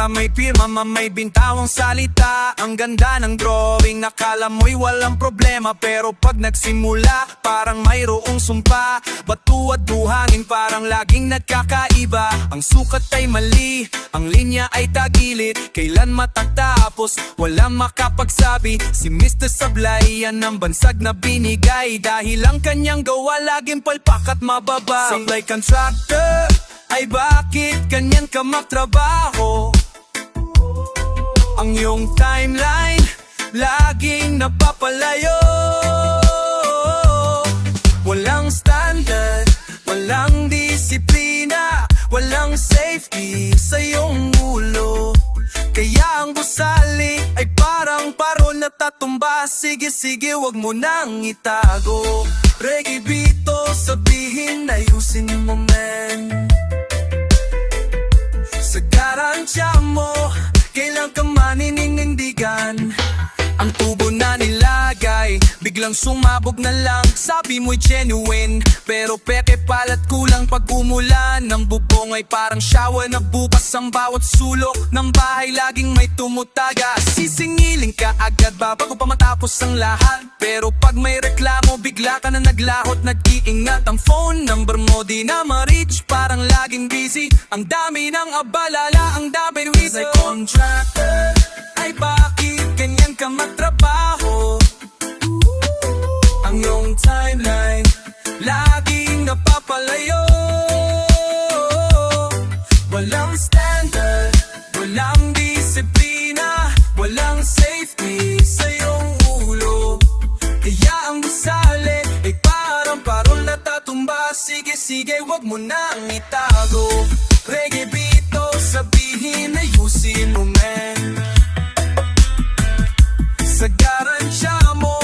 letra, may pirma, may bintawang salita. Ang ganda ng drawing, nakala mo'y walang problema. Pero pag nagsimula, parang mayroong sumpa. Bato at buhangin, parang laging nagkakaiba. Ang sukat ay mali, ang linya ay tagilid. Kailan matatapos, walang makapagsabi. Si Mr. Sablay, yan ang bansag na binigay. Dahil ang kanyang gawa, laging palpak at mababa. Sablay Contractor, ay bakit ganyan ka magtrabaho? Ang iyong timeline, laging napapalayo. Walang standard, walang disiplina, walang safety sa iyong ulo. Kaya ang gusali ay parang parol na tatumba. Sige, sige, wag mo nang itago. Reggae Bito, sabihin ayusin mo, man. Sa garansya mo, kailan ka maninindigan? Ang tubo na nilagay, biglang sumabog na lang. Sabi mo'y genuine, pero peke palat kulang pag umulan. Ang bubong ay parang shower na bukas ang bawat sulok ng bahay, laging may tumutaga. Sisingilin ka agad bago pa matapos ang lahat. Pero pag may reklamo, bigla ka na naglahot. Nag-iingat ang phone number mo, di na ma-reach, parang laging busy. Ang dami ng abalala, ang dami reason. As a contractor, ay bakit ganyan ka magtrabaho? Ang iyong timeline, laging napapalayo. Walang standard, walang disiplina, walang safety sa iyong ulo. Kaya ang gusali ay parang parol na tatumba. Sige, sige, wag mo nang itago. Reggae Bito, sabihin ayusin mo, man. Sa garansya mo,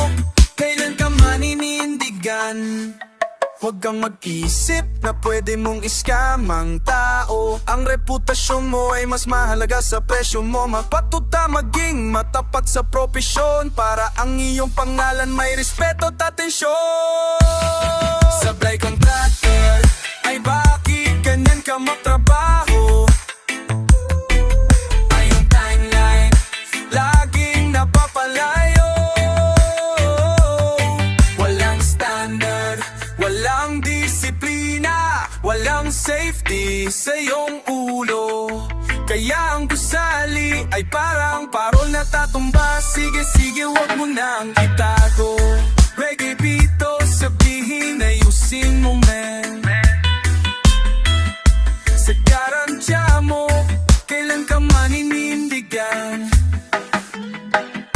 kailan ka maninindigan? Huwag kang mag-isip na pwede mong iskam ang tao. Ang reputasyon mo ay mas mahalaga sa presyo mo. Magpatuta, maging matapat sa propesyon, para ang iyong pangalan may respeto at atensyon. Sablay Contractor, ay bakit ganyan ka magtrabaho? Ay yung timeline, laging napapalayo. Walang standard, walang disiplina, walang safety sa iyong ulo. Kaya ang gusali ay parang parol na tatumba. Sige, sige, wag mo nang itago. Reggae Bito, sabihin ayusin mo, man. Sa garansya mo, kailan ka maninindigan?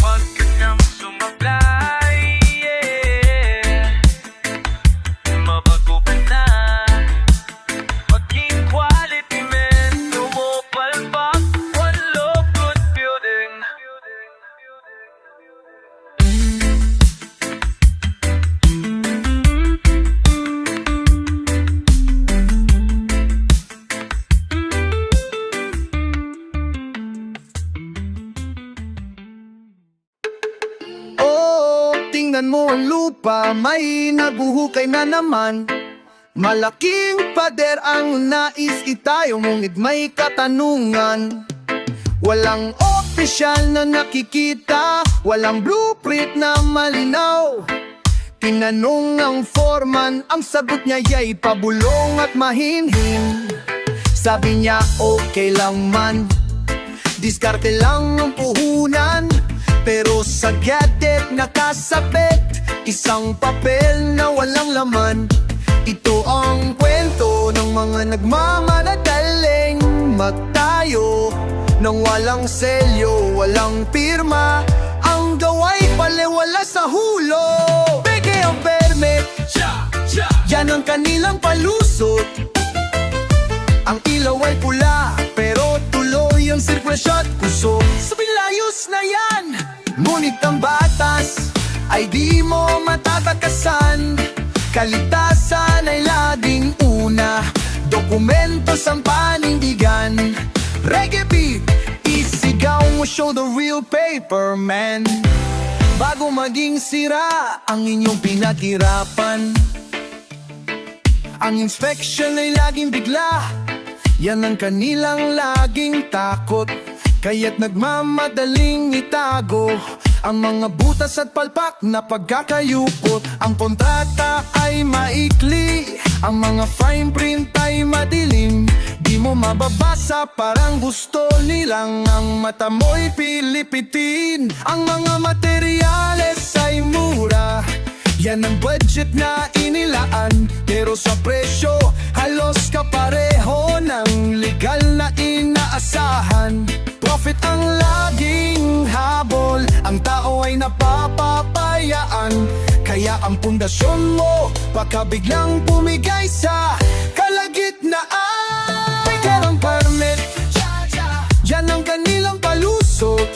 Huwag ka nang sumablay, yeah. Mabago ka na, maging quality, man. Lumupalpak, one love, good building. Tingnan mo ang lupa, may nabuhukay na naman. Malaking pader ang nais itayo, ngunit may katanungan. Walang opisyal na nakikita, walang blueprint na malinaw. Tinanong ang foreman, ang sagot niya ay pabulong at mahinhin. Sabi niya okay lang man, diskarte lang ang puhunan. Pero sa gadget nakasabit, isang papel na walang laman. Ito ang kwento ng mga nagmamadadaling magtayo nang walang selyo, walang pirma. Ang gawa'y palewala sa hulo. Peke ang permit, yan ang kanilang palusot. Ang ilaw ay pula, pero tuloy ang sirkulasyon at kusog. Sabilayos na yan, ngunit ang batas ay di mo matatakasan. Kalitasan ay laging una, dokumentos ang panindigan. Reggae beat, isigaw mo, show the real paper, man. Bago maging sira ang inyong pinaghirapan. Ang inspection ay laging bigla, yan ang kanilang laging takot. Kaya't nagmamadaling itago ang mga butas at palpak na pagkakayupot. Ang kontrata ay maikli, ang mga fine print ay madilim. Di mo mababasa, parang gusto nilang ang mata mo'y pilipitin. Ang mga materyales ay mura, yan ang budget na inilaan. Pero sa presyo, halos kapareho ng legal na inaasahan. Profit ang laging habol, ang tao ay napapapayaan. Kaya ang pundasyon mo, baka biglang pumigay sa kalagitnaan. Perang permit, yan ang kanilang palusot.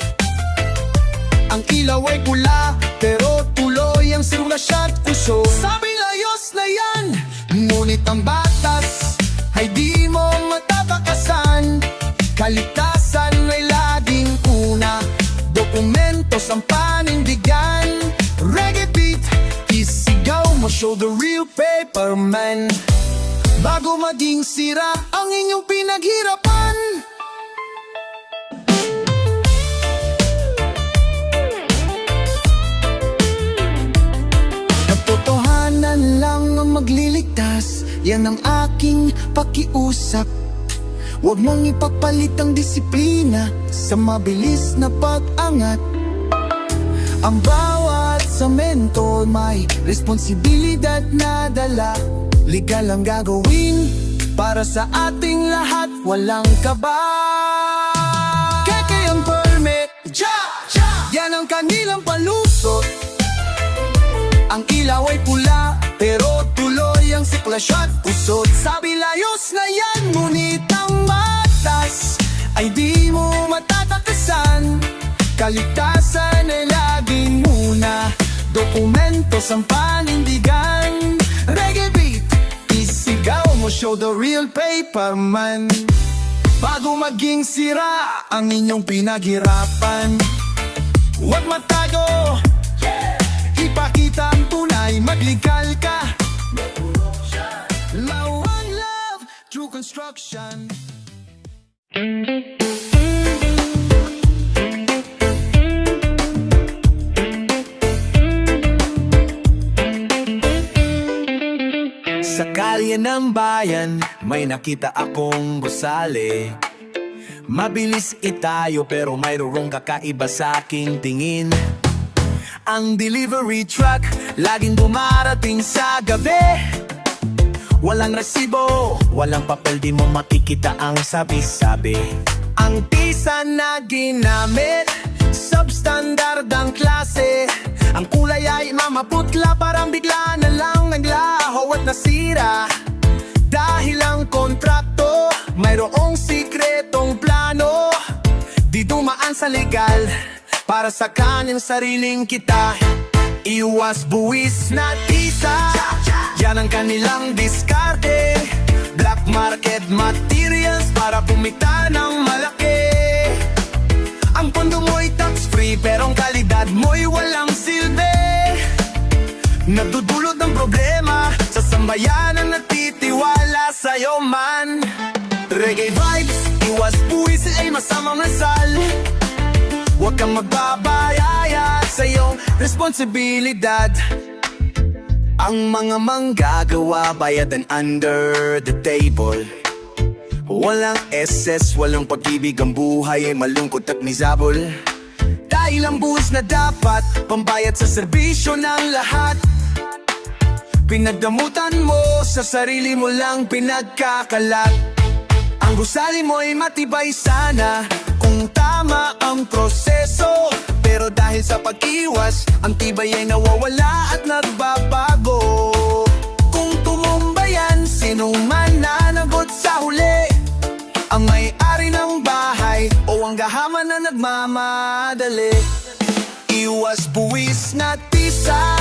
Ang ilaw ay pula, pero tuloy ang sirkulasyon at puso. Sabi layos na yan, ngunit ang batas ay di mo matatakasan. Kaligtasan ay laging una, dokumentos ang panindigan. Reggae beat, isigaw mo, show the real paperman. Bago maging sira ang inyong pinaghirapan. Totohanan lang ang magliligtas, yan ang aking pakiusap. Huwag mong ipagpalit ang disiplina sa mabilis na pag-angat. Ang bawat semento may responsibilidad na dala. Legal ang gagawin para sa ating lahat, walang kaba. Kaya ang permit, yan ang kanilang palusot. Ang ilaw ay pula, pero tuloy ang siklasyon at pusot. Sabi layos na yan, ngunit ang batas ay di mo matatakasan. Kaligtasan ay laging muna, dokumentos ang panindigan. Reggae beat, isigaw mo, show the real paperman. Bago maging sira ang inyong pinaghirapan. Huwag matago, ipakita ang tunay, maglegal ka. Lawang love, true construction. Sa kalye ng bayan, may nakita akong gusali. Mabilis itayo pero mayroong kakaiba sa aking tingin. Ang delivery truck, laging dumarating sa gabi. Walang resibo, walang papel, di mo makikita ang sabi-sabi. Ang tisa na ginamit, substandard ang klase. Ang kulay ay mamaputla, parang bigla na lang naglaho at nasira. Dahil ang kontrakto, mayroong sikretong plano. Di dumaan sa legal, para sa kanyang sariling kita. Iwas buwis na tisa, yan ang kanilang diskarte. Black market materials para kumita ng malaki. Ang pondo mo'y tax-free, pero ang kalidad mo'y walang silbi. Nagdudulot ng problema sa sambayanan, natitiwala sa'yo man. Reggae vibes, iwas buwis ay masamang asal. Huwag kang magbabayaya sa iyong responsibilidad. Ang mga manggagawa, bayadan under the table. Walang SS, walang pag-ibig, ang buhay ay malungkot at miserable. Dahil ang buwis na dapat, pambayad sa serbisyo ng lahat. Pinagdamutan mo, sa sarili mo lang pinagkakalat. Ang gusali mo'y matibay sana kung tama ang proseso. Pero dahil sa pag-iwas, ang tibay ay nawawala at nagbabago. Kung tumumbayan, sinong mananagot sa huli? Ang may-ari ng bahay o ang gahaman na nagmamadali? Iwas buwis na tisa,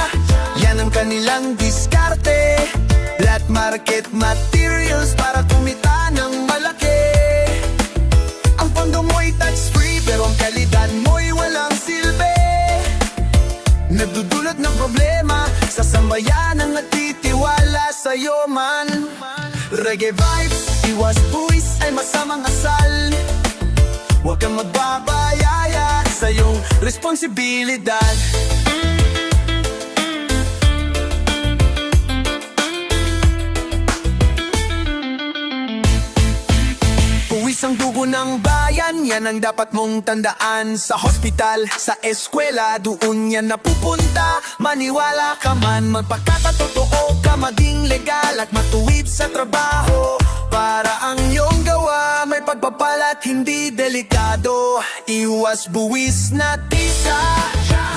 yan ang kanilang diskarte. Black market materials para kumita ng malaki. Ang pondo mo'y tax-free, pero ang kalidad mo'y walang silbi. Nagdudulot ng problema sa sambayanan, natitiwala sa'yo man. Reggae vibes, iwas buwis ay masamang asal. Huwag kang kang magbabayaya sa iyong responsibilidad. Puwis ang dugo ng bayan, yan ang dapat mong tandaan. Sa hospital, sa eskwela, doon yan napupunta. Maniwala ka man, magpakatotoo ka, maging legal at matuwid sa trabaho. Para ang iyong gawa may pagpapalat, hindi delikado. Iwas buwis na tisa,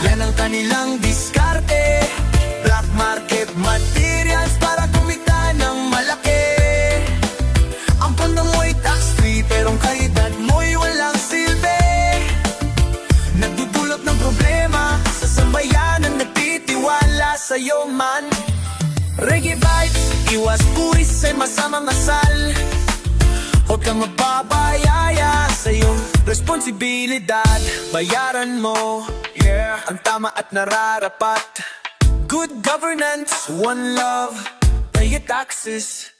yan ang kanilang diskarte. Black market materials para kumita ng malaki. Ang pondo mo'y tax-free, pero ang kalidad mo'y walang silbi. Nagdudulot ng problema sa sambayanan, nagtitiwala sa'yo man. Reggae vibes, iwas buwis ay masamang asal. Huwag kang magpabayaya sa iyong responsibilidad. Bayaran mo, yeah, ang tama at nararapat. Good governance, one love, pay your taxes.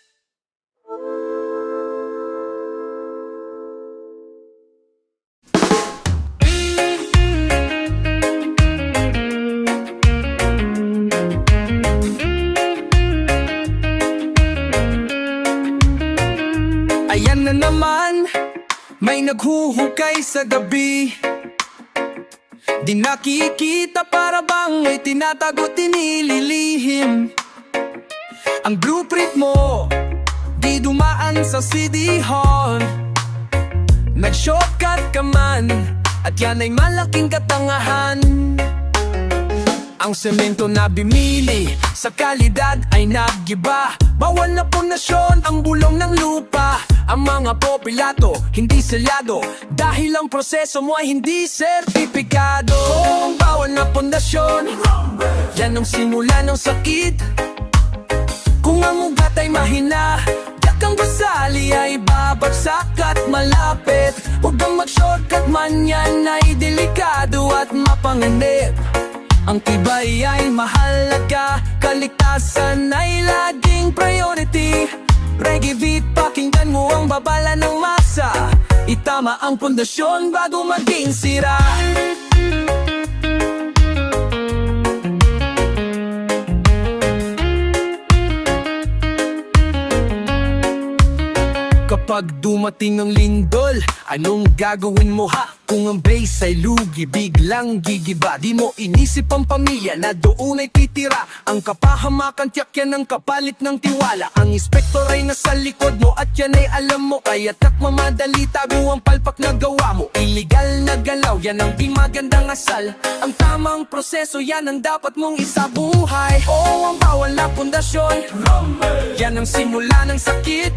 Ayan na naman, may naghuhukay sa gabi. Di nakikita, para bang may tinatago, tinililihim. Ang blueprint mo, di dumaan sa CD hall. Nag-shortcut ka man, at yan ay malaking katangahan. Ang semento na bimili, sa kalidad ay naggiba. Bawal na pundasyon ang bulong ng lupa. Ang mga popilato, hindi selyado, dahil ang proseso mo ay hindi sertipikado. Ang bawal na pundasyon, yan ang simula ng sakit. Kung ang ugat ay mahina, yak ang gusali ay babagsak at malapit. Huwag kang mag-shortcut man, yan ay delikado at mapanganib. Ang tibay ay mahalaga, kaligtasan ay laging priority. Reggae beat, pakinggan mo ang babala ng masa. Itama ang pundasyon bago maging sira. Kapag dumating ang lindol, anong gagawin mo ha? Kung ang bass ay lugi, biglang gigiba. Di mo inisip ang pamilya na doon ay titira. Ang kapahamakan, tiyak yan ang kapalit ng tiwala. Ang inspektor ay nasa likod mo at yan ay alam mo. Kaya takmamadali, tago ang palpak na gawa mo. Illegal na galaw, yan ang di magandang asal. Ang tamang proseso, yan ang dapat mong isabuhay. Oo, ang bawal na pundasyon, yan ang simula ng sakit.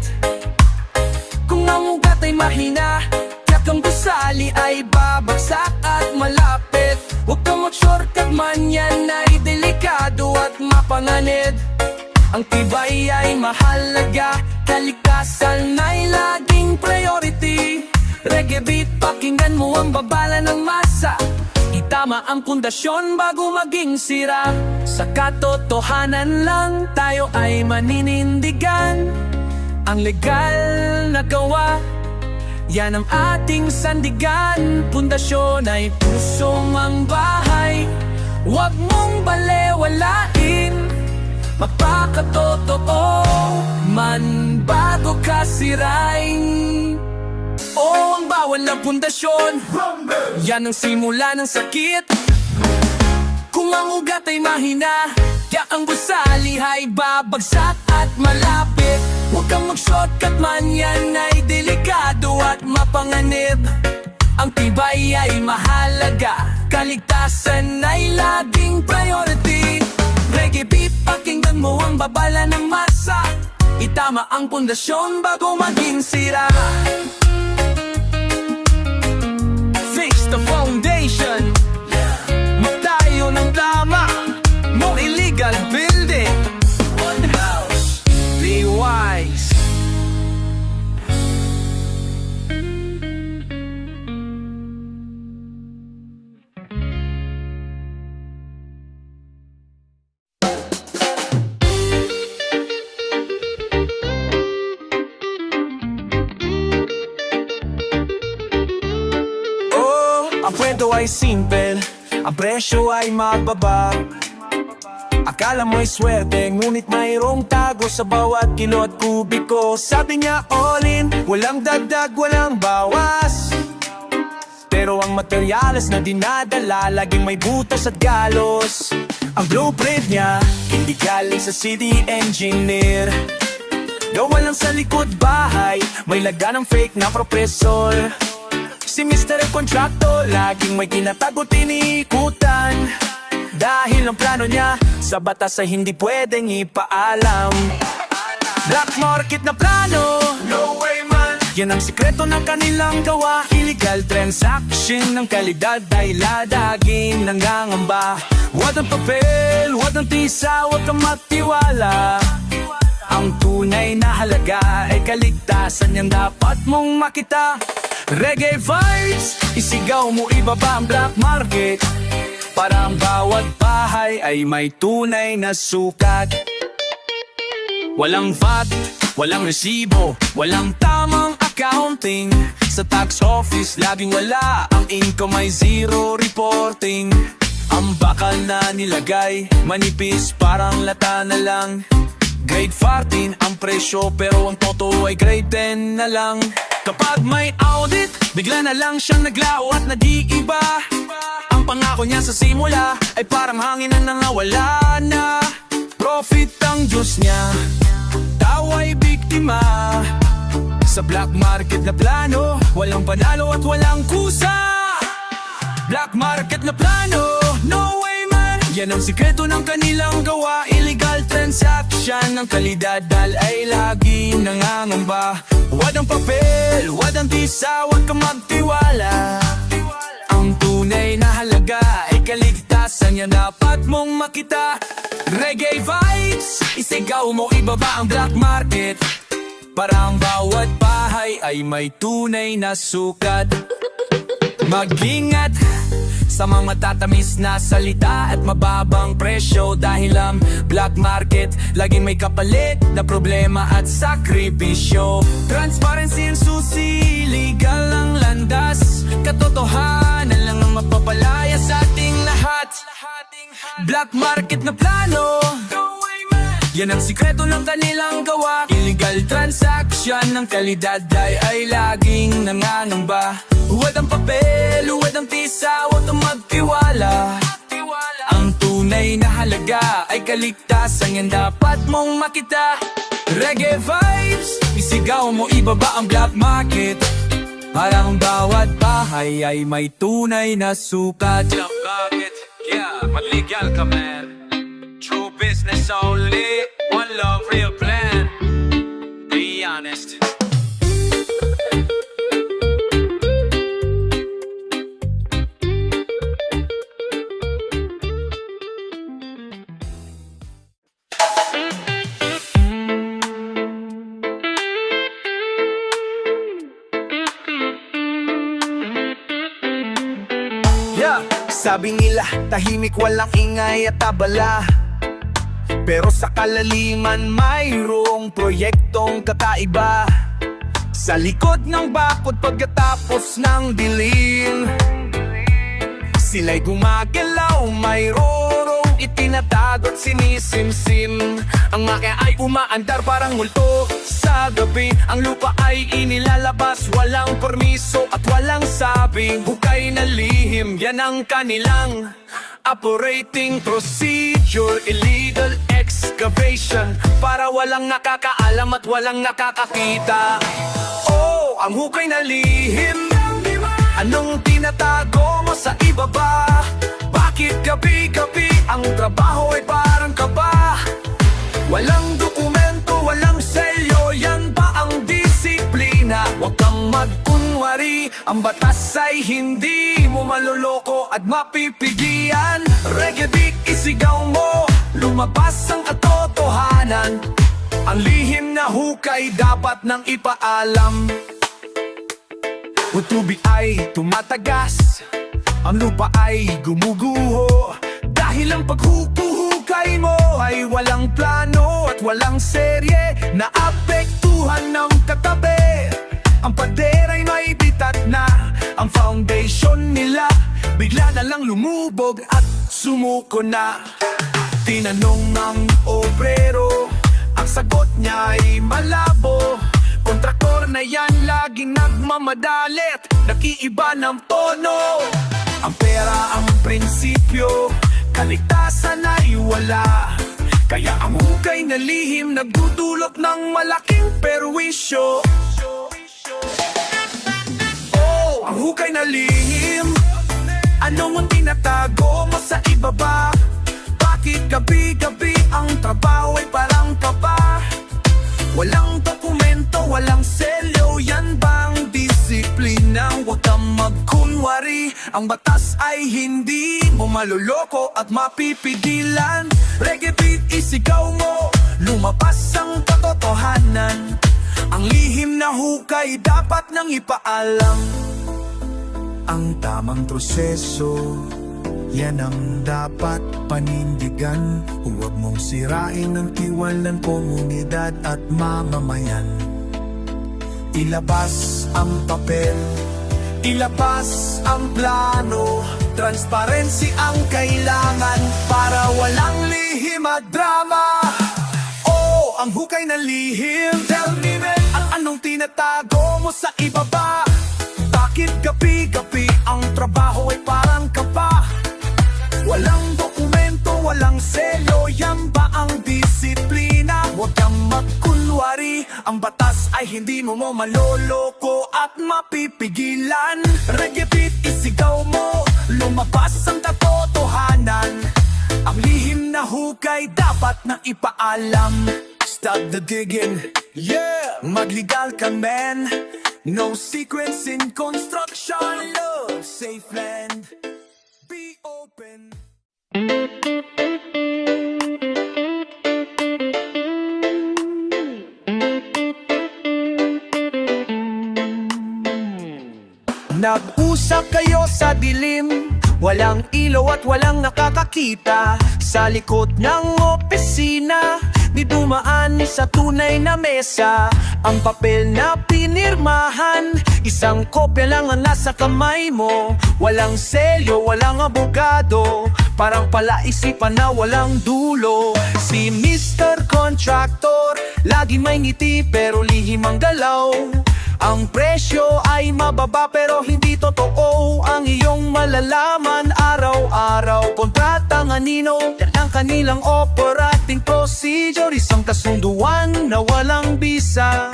Kung ang ugat ay mahina, tiyak ang gusali ay babagsak at malapit. Huwag kang mag-shortcut man, yan ay delikado at mapanganib. Ang tibay ay mahalaga, kaligtasan ay laging priority. Reggae beat, pakinggan mo ang babala ng masa. Itama ang pundasyon bago maging sira. Sa katotohanan lang tayo ay maninindigan. Ang legal na gawa, yan ang ating sandigan. Pundasyon ay pusong ang bahay, huwag mong balewalain. Magpakatotoo man bago ka sirain. O ang bawal na pundasyon, yan ang simula ng sakit. Kung ang ugat ay mahina, tiyak ang gusali ay babagsak at malapit. Huwag kang mag-shortcut man, yan ay delikado at mapanganib. Ang tibay ay mahalaga, kaligtasan ay laging priority. Reggae beat, pakinggan mo ang babala ng masa. Itama ang pundasyon bago maging sira. Fix the foundation, magtayo ng tama. No illegal building, one house, be wise. Ang kwento ay simple, ang presyo ay mababa. Akala mo'y swerte, ngunit mayroong tago sa bawat kilo at kubiko. Sabi niya all in, walang dagdag, walang bawas. Pero ang materyales na dinadala, laging may butas at galos. Ang blueprint niya, hindi galing sa city engineer. Gawa lang sa likod bahay, may laga ng fake na professor. Si Mr. Contractor, laging may tinatago tinikutan. Dahil ang plano niya, sa batas ay hindi pwedeng ipaalam. Black market na plano, no way man. Yan ang sikreto ng kanilang gawa. Illegal transaction ng kalidad ay ladaging nangangamba. Wag ang papel, wag ang tisa, wag kang magtiwala. Ang tunay na halaga ay kaligtasan, yan dapat mong makita. Reggae vibes, isigaw mo, ibaba ang black market. Para ang bawat bahay ay may tunay na sukat. Walang VAT, walang resibo, walang tamang accounting. Sa tax office laging wala, ang income ay zero reporting. Ang bakal na nilagay, manipis parang lata na lang. Grade 14 ang presyo, pero ang totoo ay grade 10 na lang. Kapag may audit, bigla na lang siyang naglaho at nag-iiba. Ang pangako niya sa simula ay parang hangin na nangawala na. Profit ang Diyos niya, tao ay biktima. Sa black market na plano, walang panalo at walang kusa. Black market na plano, no way man. Yan ang sikreto ng kanilang gawa. Illegal transaction ng kalidad ay laging nangangamba. Wad ang papel, wad ang tisa, wag kang magtiwala. Ang tunay na halaga ay kaligtasan, yan dapat mong makita. Reggae vibes, isigaw mo, ibaba ang black market. Para ang bawat bahay ay may tunay na sukat. Mag-ingat sa mga tatamis na salita at mababang presyo. Dahil ang black market laging may kapalit na problema at sakripisyo. Transparency ang susi, legal ang landas. Katotohanan lang ang mapapalaya sa ating lahat. Black market na plano, yan ang sikreto ng kanilang gawa. Illegal transaction ng kalidad ay laging nangangamba. Huwad ang papel, huwad ang tisa, huwag kang magtiwala. Ang tunay na halaga ay kaligtasan, yan dapat mong makita. Reggae vibes, isigaw mo, ibaba ang black market. Parang bawat bahay ay may tunay na sukat. Black market, yeah, madligal ka man. True business only, one love, real plan. Be honest. Sabi nila, tahimik, walang ingay at abala. Pero sa kalaliman, mayroong proyektong kakaiba. Sa likod ng bakod pagkatapos ng dilim, sila'y gumagalaw, mayroong itinatago at sinisimsim. Ang aking ay umaandar parang multo sa gabi. Ang lupa ay inilalabas, walang permiso at walang sabing. Hukay na lihim, yan ang kanilang operating procedure. Illegal excavation, para walang nakakaalam at walang nakakakita. Oh, ang hukay na lihim, anong tinatago mo sa ibaba? Bakit gabi-gabi ang trabaho ay parang kaba? Walang dokumento, walang selyo, yan ba ang disiplina? Huwag kang magkunwari, ang batas ay hindi mo maloloko at mapipigilan. Reggae beat, isigaw mo, lumabas ang katotohanan. Ang lihim na hukay dapat nang ipaalam. Ang tubig ay tumatagas, ang lupa ay gumuguho. Dahil ang paghuhukay mo ay walang plano at walang serye, naapektuhan ng katabi. Ang pader ay may bitat na, ang foundation nila bigla na lang lumubog at sumuko na. Tinanong ng obrero, ang sagot niya ay malabo. Kontraktor na yan laging nagmamadalit, nakiiba ng tono. Ang pera ang prinsipyo, kaligtasan ay wala. Kaya ang hukay na lihim nagdudulot ng malaking perwisyo. Oh, ang hukay na lihim, anong tinatago mo sa ibaba? Bakit gabi-gabi ang trabaho ay parang kaba? Walang dokumento, walang selyo, yan bang disiplina? Huwag kang magkunwari, ang batas ay hindi mo maluloko at mapipigilan. Reggae beat, isigaw mo, lumabas ang katotohanan. Ang lihim na hukay dapat nang ipaalam. Ang tamang proseso, yan ang dapat panindigan. Huwag mong sirain ang tiwalang komunidad at mamamayan. Ilabas ang papel, ilabas ang plano. Transparency ang kailangan para walang lihim at drama. Oh, ang hukay na lihim. Tell me man, anong tinatago mo sa ibaba? Bakit gabi-gabi ang trabaho ay parang kaba? Walang dokumento, walang selyo, yan ba ang disiplina? Huwag kang magkunwari, ang batas ay hindi mo maloloko at mapipigilan. Reggae beat, isigaw mo, lumabas ang katotohanan. Ang lihim na hukay dapat na ipaalam. Stop the digging, yeah! Magligal ka man, no secrets in construction. Love, safe land, be open. Nag-usap kayo sa dilim, walang ilaw at walang nakakakita. Sa likod ng opisina, di dumaan sa tunay na mesa. Ang papel na pinirmahan, isang kopya lang ang nasa kamay mo. Walang selyo, walang abogado, parang palaisipan na walang dulo. Si Mr. Contractor, lagi may ngiti pero lihim ang galaw. Ang presyo ay mababa pero hindi totoo ang iyong malalaman araw-araw. Kontratang anino, ang kanilang operating procedure, isang kasunduan na walang bisa.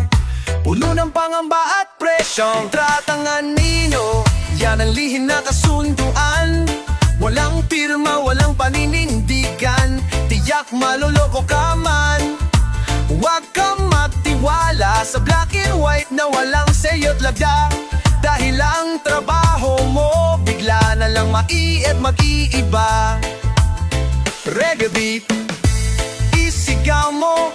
Puno ng pangamba at presyo. Kontratang anino, yan ang lihim na kasunduan. Walang pirma, walang paninindigan, tiyak maluloko ka man. Huwag kang magtiwala sa black and white na walang sayo't lagda. Dahil ang trabaho mo bigla na lang mag-iiba. Reggae beat, isigaw mo,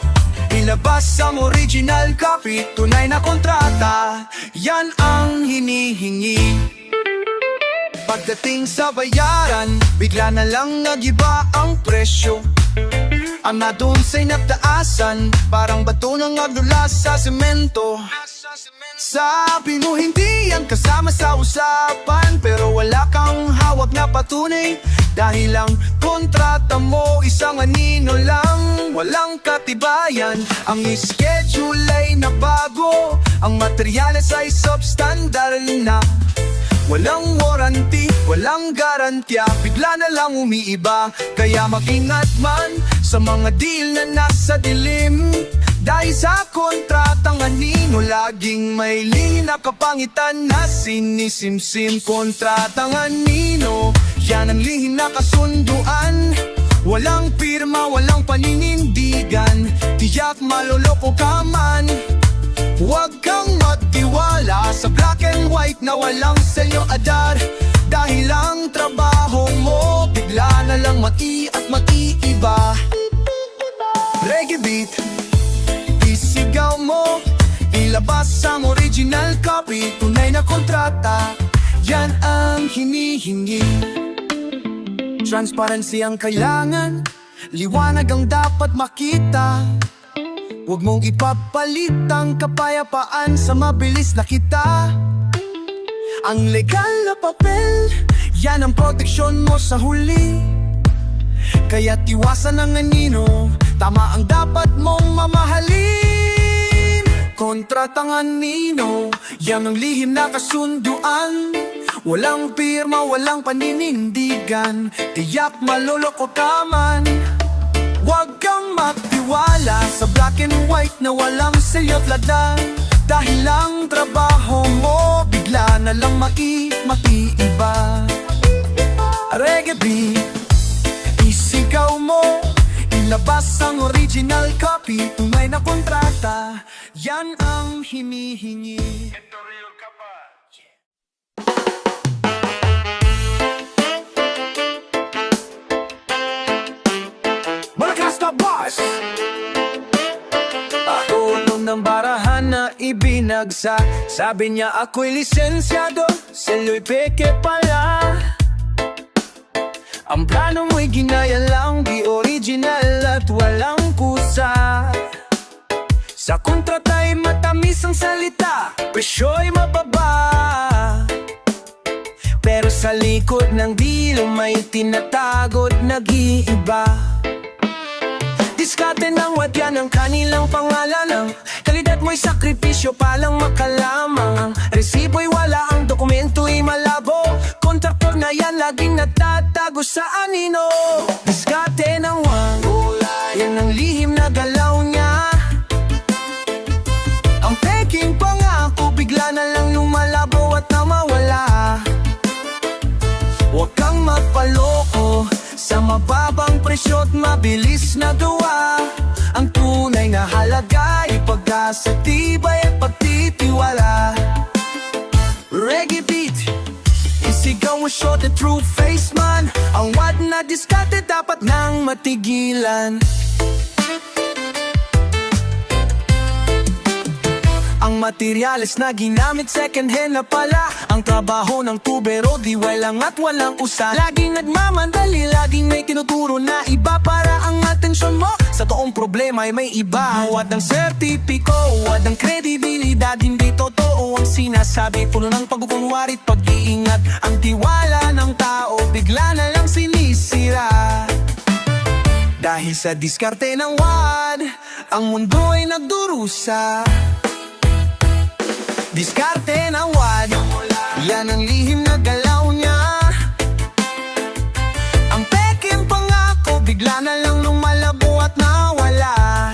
ilabas ang original copy. Tunay na kontrata, yan ang hinihingi. Pagdating sa bayaran, bigla na lang nag-iba ang presyo. Ang nadunsay nagtaasan, parang bato ng agdula sa semento. Sabi mo hindi yan kasama sa usapan, pero wala kang hawak na patunay. Dahil ang kontrata mo isang anino lang, walang katibayan. Ang schedule ay nabago, ang materyales ay substandard na. Walang warranty, walang garantya, bigla na lang umiiba. Kaya mag-ingat man sa mga deal na nasa dilim. Dahil sa kontratang anino, laging may lihim na kapangitan na sinisimsim. Kontratang anino, yan ang lihim na kasunduan. Walang pirma, walang paninindigan, tiyak maloloko ka man. Huwag kang magtiwala sa black and white na walang selyo adar. Dahil ang trabaho mo bigla na lang mag-iiba. Reggae beat, isigaw mo, ilabas ang original copy. Tunay na kontrata, yan ang hinihingi. Transparency ang kailangan, liwanag ang dapat makita. Huwag mong ipapalit ang kapayapaan sa mabilis na kita. Ang legal na papel, Yan ang proteksyon mo sa huli. Kaya tiwasan ang anino, tama ang dapat mong mamahalin. Kontratang anino, yan ang lihim na kasunduan. Walang pirma, walang paninindigan, tiyak maloloko ka man. Huwag kang magtiwala sa black and white na walang selyo't ladang. Dahil lang trabaho mo, bigla na lang maiiba. Reggae beat, isigaw mo, ilabas ang original copy. Tunay na kontrata, yan ang hinihingi. Malakas na boss! Tulong ng barahan na ibinagsak. Sabi niya ako'y lisensyado, selo'y peke pala. Ang plano mo'y ginaya lang, di original at walang kusa. Sa kontrata'y matamis ang salita, presyo'y mababa. Pero sa likod ng dilo may tinatago't nag-iiba. Diskarte ng wadya ng kanilang pangalan. Ang kalidad mo'y sakripisyo palang makalamang. Ang resibo'y wala, ang dokumento'y malabo. Kontraktor na yan laging natatago sa anino. Diskarte ng wang, yan ang lihim na galaw niya. Ang peking pangako bigla na lang lumalabo at namawala. Huwag kang magpaloko sa mababang presyo't mabilis na gawa. Ang tunay na halaga ay pag-asa, tibay at pagtitiwala. Reggae beat, isigaw mo show the true face man. Ang wad na diskarte dapat nang matigilan. Ang materyales na ginamit second hand na pala. Ang trabaho ng tubero di walang at walang usa. Laging nagmamandali, laging may tinuturo na iba. Para ang atensyon mo sa toong problema ay may iba. Huwad ng sertipiko, huwad ng kredibilidad. Hindi totoo ang sinasabi, puno ng pagkukunwarit, pag-iingat. Ang tiwala ng tao bigla na lang sinisira. Dahil sa diskarte ng wad, ang mundo ay nagdurusa. Diskarte ng wad, yan ang lihim na galaw niya. Ang peking pangako bigla na lang lumalabo at nawala.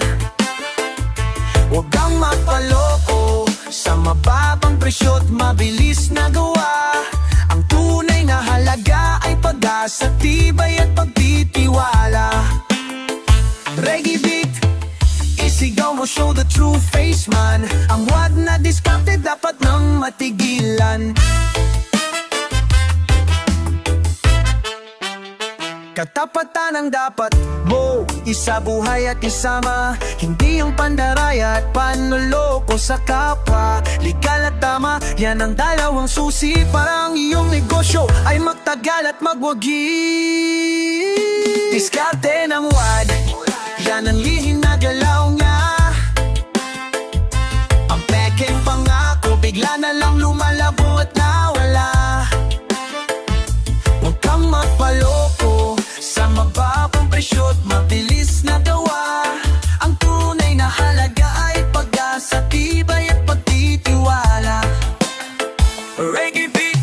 Huwag kang magpaloko sa mababang presyo't mabilis na gawa. Ang tunay na halaga ay pag-asa, tibay at pagtitiwala. Reggae beat, isigaw mo show the true face man. Ang wad na diskarte dapat nang matigilan. Katapatan ang dapat mo isabuhay at isama. Hindi yung pandaraya at panloloko sa kapwa. Legal at tama, yan ang dalawang susi para ang iyong negosyo ay magtagal at magwagi. Diskarte ng wad, yan ang lihim na galaw niya. Ang peking pangako bigla na lang lumalabo at nawala. Huwag kang magpaloko sa mababang presyo't mabilis na gawa. Ang tunay na halaga ay pag-asa, tibay at pagtitiwala. Reggae beat,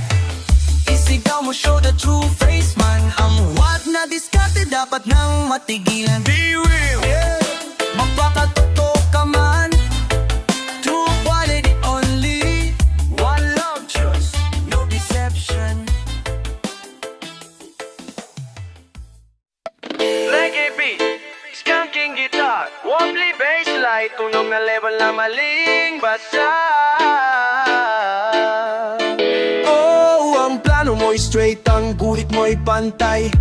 isigaw mo show the true face man. Ang wad na diskarte dapat nang matigilan. Be real, yeah. Magpakatotoo ka man. True quality only. One love, trust, no deception. Reggae beat, skanking guitar, wobbly bass light, tunog na level na maling basa. Oh, ang plano mo'y straight, ang guhit mo'y pantay.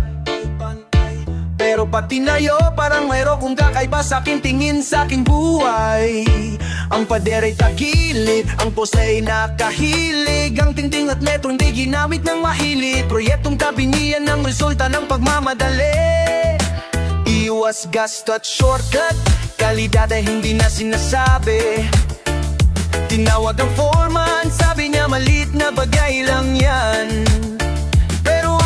Pero pati nayo parang mayroon kong kakaiba sa aking tingin sa aking buhay. Ang pader ay tagilid, ang post ay nakahilig. Ang tingting at metro hindi ginamit ng mahilig. Proyektong tabingian ng resulta ng pagmamadali. Iwas gasto at shortcut, kalidad ay hindi na sinasabi. Tinawag ang foreman, sabi niya maliit na bagay lang yan. Pero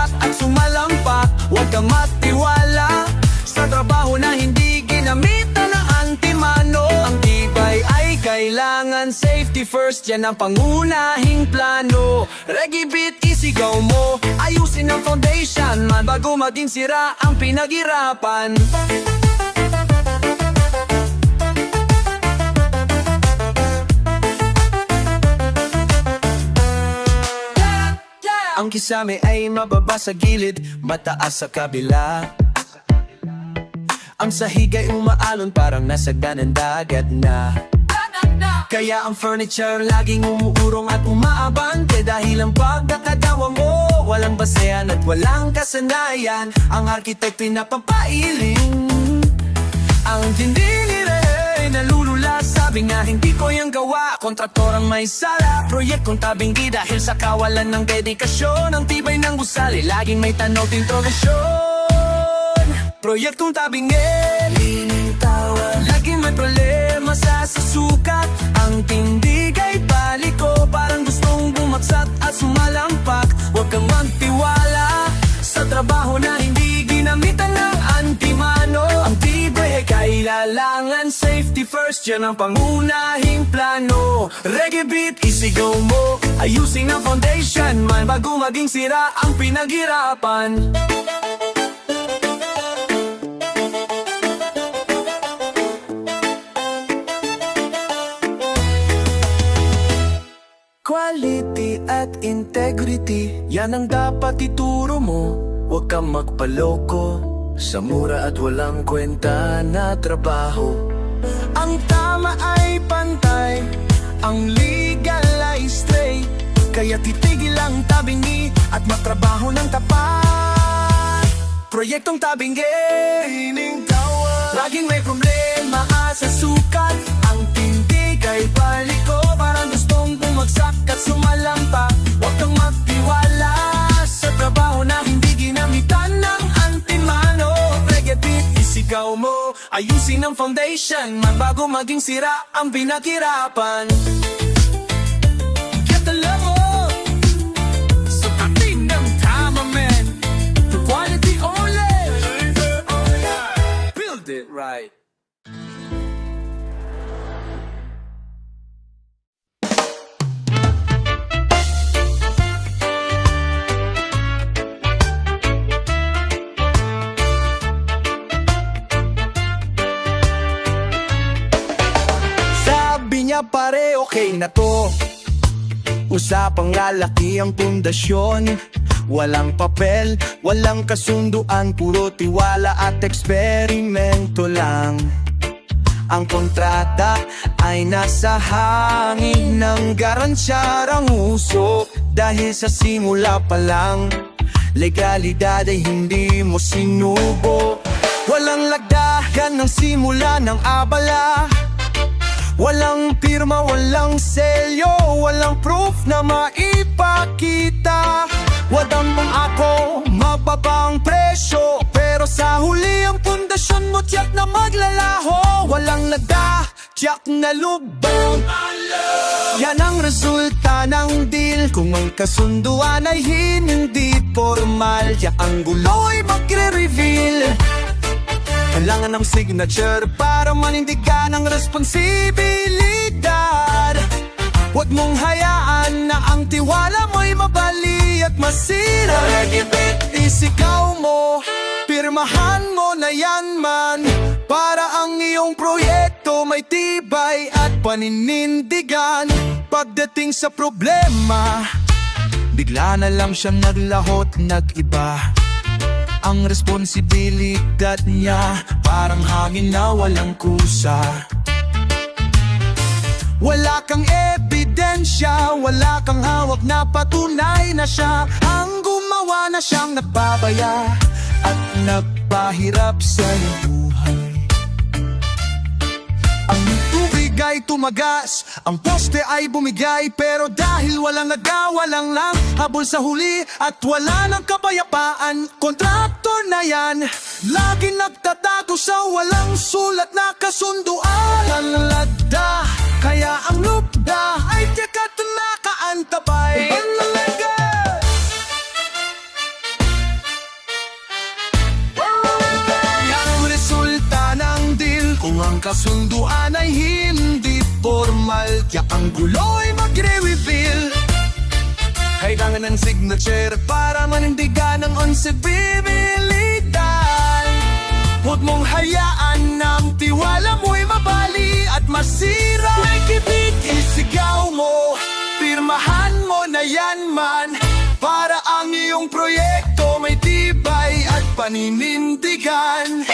bumagsak at sumalampak. Huwag kang matiwala sa trabaho na hindi ginamitan ng antimano. Ang tibay ay kailangan safety first, yan ang pangunahing plano. Reggae beat, isigaw mo, ayusin ang foundation man bago maging sira ang pinaghirapan. Ang kisame ay mababa sa gilid, mataas sa kabila. Ang sahig ay umaalon parang nasa ganang dagat na. Kaya ang furniture laging umuurong at umaabante. Dahil ang pagkakatawa mo walang basehan at walang kasanayan. Ang arkitekto'y napapailing. Ang tindiliray nalulula, sabi nga hindi ko yung gawa. Kontraktor ang may sala, proyektong tabinggi dahil sa kawalan ng dedikasyon. Ang tibay ng gusali, laging may tanaw introgasyon. Proyektong tabinggi, lining tawa, laging may problema sa sukat. Ang tindig ay paliko, parang gustong bumagsak at sumalampak. Huwag kang magtiwala sa trabaho na hindi ginamitan ng antimano. Ang tibay ay kailangan safety first, yan ang pangunahing plano. Reggae beat, isigaw mo, ayusin ang foundation man bago maging sira ang pinaghirapan. Quality at integrity, yan ang dapat ituro mo. Huwag kang magpaloko sa mura at walang kwenta na trabaho. Ang tama ay pantay, ang legal ay straight. Kaya titigil ang tabingi at matrabaho ng tapat. Proyektong tabingi, hining tawa, laging may problema sa sukat. Ang tindig ay paliko, parang gustong bumagsak at sumalampak. Huwag kang magtiwala sa trabaho na hindi ginamitan ng antimano. Reggae beat, isigaw mo, ayusin ang foundation man bago maging sira ang pinaghirapan. Get the level, sukatin ng tama man. The quality only, build it right. Pare, okay na to. Usapang lalaki ang pundasyon. Walang papel, walang kasunduan, puro tiwala at eksperimento lang. Ang kontrata ay nasa hangin ng garansyarang uso. Dahil sa simula pa lang, legalidad ay hindi mo sinubo. Walang lagdagan ng simula ng abala. Walang pirma, walang selyo, walang proof na maipakita. Walang mong ako, mababang presyo, pero sa huli ang pundasyon mo tiyak na maglalaho. Walang nagda, tiyak na lubog. Yan ang resulta ng deal. Kung ang kasunduan ay hindi formal, yak ang gulo'y magre-reveal. Kailangan ng signature para manindigan ang responsibilidad. Huwag mong hayaan na ang tiwala mo'y mabali at masira. Reggae beat, isigaw mo, pirmahan mo na yan man. Para ang iyong proyekto may tibay at paninindigan. Pagdating sa problema, bigla na lang siyang naglahot, nag-iba. Ang responsibilidad niya parang hangin na walang kusa. Wala kang ebidensya, wala kang hawak na patunay na siya ang gumawa na siyang nagpabaya at nagpahirap sa buhay. Ang tubig ay tumagas, ang poste ay bumigay, pero dahil walang agaw, walang lang habol sa huli at wala ng kapayapaan. Kontraktor na yan, lagi nagtatago sa walang sulat na kasunduan. Ang lagda, kaya ang lupda ay tiyakat na nakaantabay. Ang kasunduan ay hindi formal, kaya ang gulo'y magre-reveal. Kailangan ng signature para manindigan ang onsibilidad. Huwag mong hayaan na ang tiwala mo'y mabali at masira. May kibig, isigaw mo, pirmahan mo na yan man, para ang iyong proyekto may tibay at paninindigan.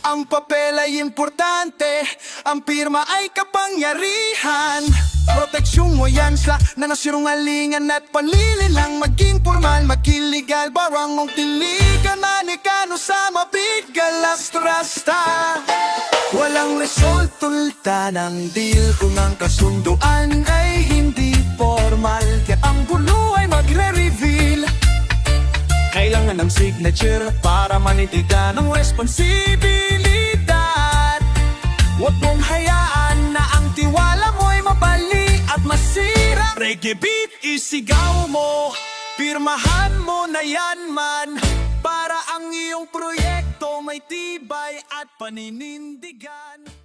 Ang papel ay importante, ang pirma ay kapangyarihan. Proteksyon mo yan sa nanasirungalingan at panlililang. Maging formal, maging legal, barangong tiligan, manikano sa mabigal astrasta. Walang resulta ng deal kung ang kasunduan ay hindi formal, kaya ang gulo ay magre-reveal. Kailangan ng signature para manindigan ang responsibilidad. Huwag mong hayaan na ang tiwala mo'y mabali at masira. Reggae beat, isigaw mo, pirmahan mo na yan man, para ang iyong proyekto may tibay at paninindigan.